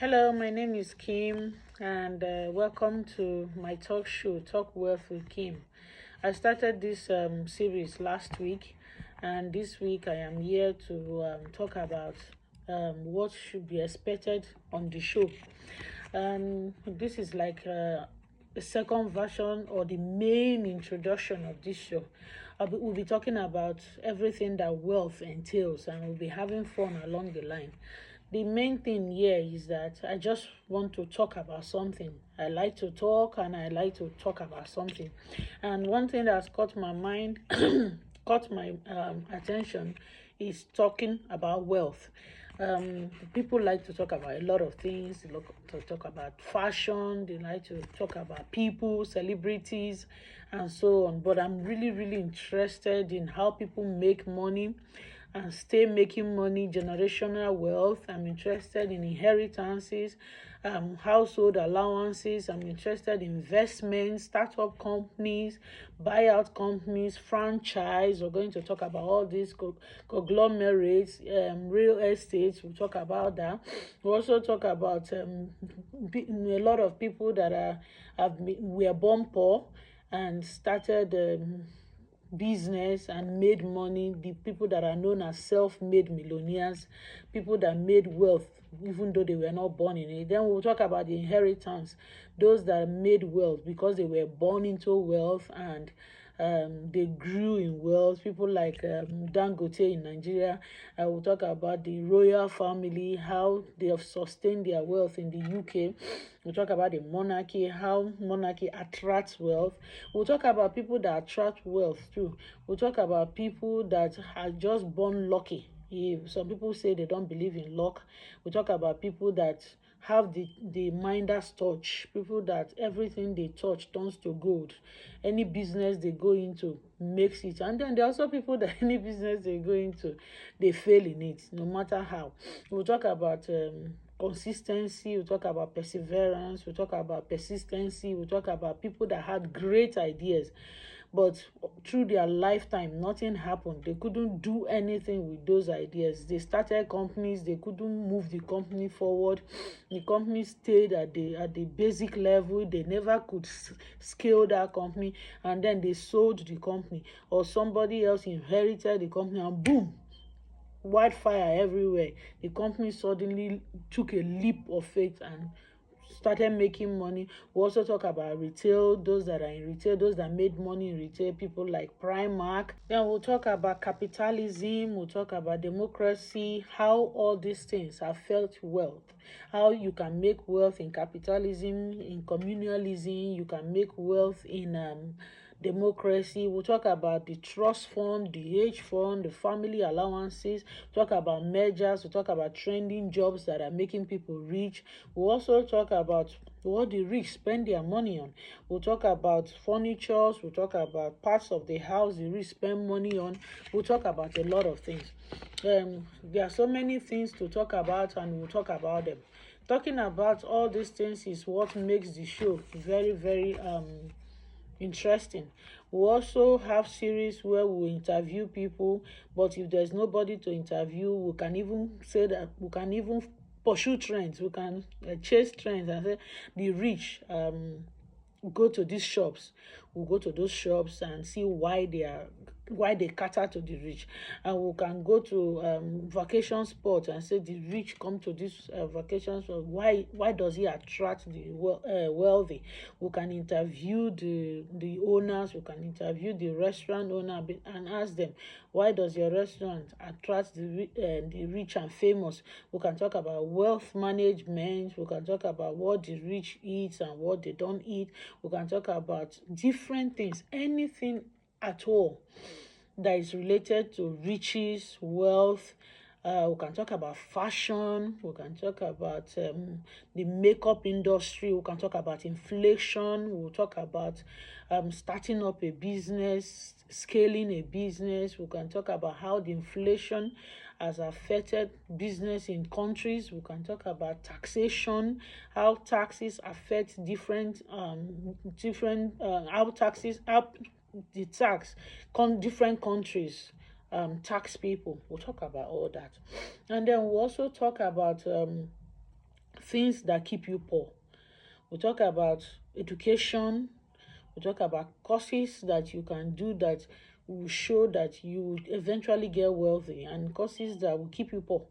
Hello, my name is Kim, and welcome to my talk show, Talk Wealth with Kim. I started this series last week, and this week I am here to talk about what should be expected on the show. This is like a second version or the main introduction of this show. We'll be talking about everything that wealth entails, and we'll be having fun along the line. The main thing here is that I just want to talk about something. I like to talk and I like to talk about something. And one thing that's caught my mind, caught my attention is talking about wealth. People like to talk about a lot of things. They like to talk about fashion. They like to talk about people, celebrities, and so on. But I'm really, really interested in how people make money and stay making money, generational wealth. I'm interested in inheritances, household allowances. I'm interested in investments, startup companies, buyout companies, franchise. We're going to talk about all these conglomerates, real estate. We'll talk about that. We'll also talk about a lot of people that were born poor and started business and made money, the people that are known as self-made millionaires, people that made wealth even though they were not born in it. Then we'll talk about the inheritance, those that made wealth because they were born into wealth and they grew in wealth. People like Dangote in Nigeria. I will talk about the royal family, how they have sustained their wealth in the UK. We'll talk about the monarchy, how monarchy attracts wealth. We'll talk about people that attract wealth too. We'll talk about people that are just born lucky. If some people say they don't believe in luck, we talk about people that have the Midas touch, people that everything they touch turns to gold. Any business they go into makes it. And then there are also people that any business they go into, they fail in it, no matter how. We'll talk about consistency, we'll talk about perseverance, we'll talk about persistency, we'll talk about people that had great ideas, but through their lifetime nothing happened. They couldn't do anything with those ideas. They started companies, they couldn't move the company forward. The company stayed at the basic level. They never could scale that company, and then they sold the company or somebody else inherited the company, and boom, wildfire everywhere. The company suddenly took a leap of faith and started making money. We also talk about retail, those that are in retail, those that made money in retail, people like Primark. Then we'll talk about capitalism, we'll talk about democracy, how all these things have felt wealth, how you can make wealth in capitalism, in communalism, you can make wealth in democracy. We'll talk about the trust fund, the age fund, the family allowances, talk about mergers, we'll talk about trending jobs that are making people rich. We'll also talk about what the rich spend their money on. We'll talk about furnitures, we'll talk about parts of the house the rich spend money on. We'll talk about a lot of things. There are so many things to talk about, and we'll talk about them. Talking about all these things is what makes the show very, very interesting. We also have series where we interview people, but if there's nobody to interview, we can even say that we can even pursue trends. We can chase trends and say the rich go to these shops. We'll go to those shops and see why they cater to the rich, and we can go to vacation spots and say the rich come to this vacation spot. Why does he attract the wealthy? We can interview the owners, we can interview the restaurant owner and ask them, why does your restaurant attract the rich and famous? We can talk about wealth management, we can talk about what the rich eat and what they don't eat. We can talk about different things, anything at all that is related to riches, wealth. We can talk about fashion, we can talk about the makeup industry, we can talk about inflation, we'll talk about starting up a business, scaling a business. We can talk about how the inflation has affected business in countries. We can talk about taxation, how taxes affect different how the different countries tax people. We'll talk about all that. And then we'll also talk about things that keep you poor. We talk about education. We talk about courses that you can do that will show that you will eventually get wealthy, and courses that will keep you poor.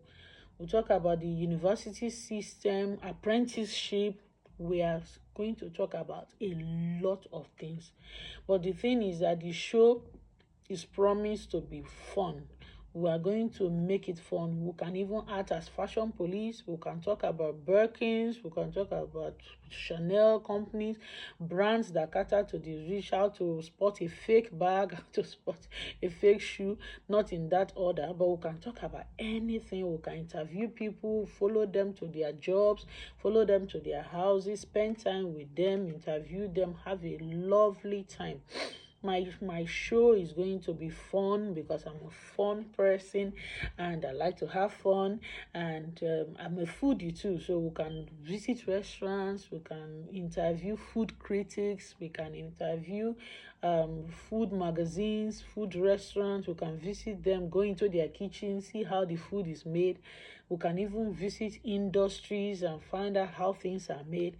We talk about the university system, apprenticeship. We are going to talk about a lot of things. But the thing is that the show is promised to be fun. We are going to make it fun. We can even act as fashion police. We can talk about Birkins. We can talk about Chanel companies, brands that cater to the rich, how to spot a fake bag, how to spot a fake shoe, not in that order, but we can talk about anything. We can interview people, follow them to their jobs, follow them to their houses, spend time with them, interview them, have a lovely time. My show is going to be fun because I'm a fun person and I like to have fun, and I'm a foodie too, so we can visit restaurants, we can interview food critics, we can interview food magazines, food restaurants. We can visit them, go into their kitchen, see how the food is made. We can even visit industries and find out how things are made.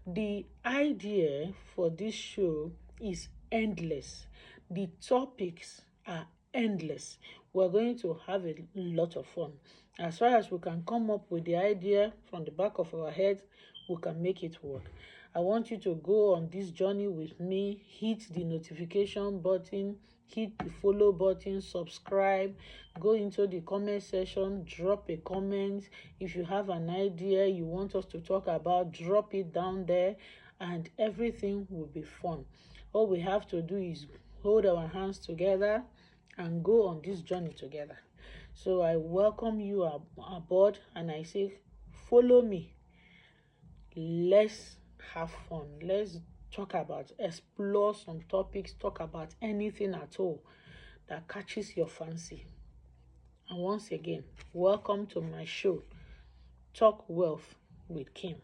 The idea for this show is endless. The topics are endless. We're going to have a lot of fun. As far as we can come up with the idea from the back of our heads, we can make it work. I want you to go on this journey with me. Hit the notification button, hit the follow button, subscribe, go into the comment section, drop a comment. If you have an idea you want us to talk about, drop it down there, and everything will be fun. All we have to do is hold our hands together and go on this journey together. So I welcome you aboard, and I say, follow me. Let's have fun. Let's talk about, explore some topics, talk about anything at all that catches your fancy. And once again, welcome to my show, Talk Wealth with Kim.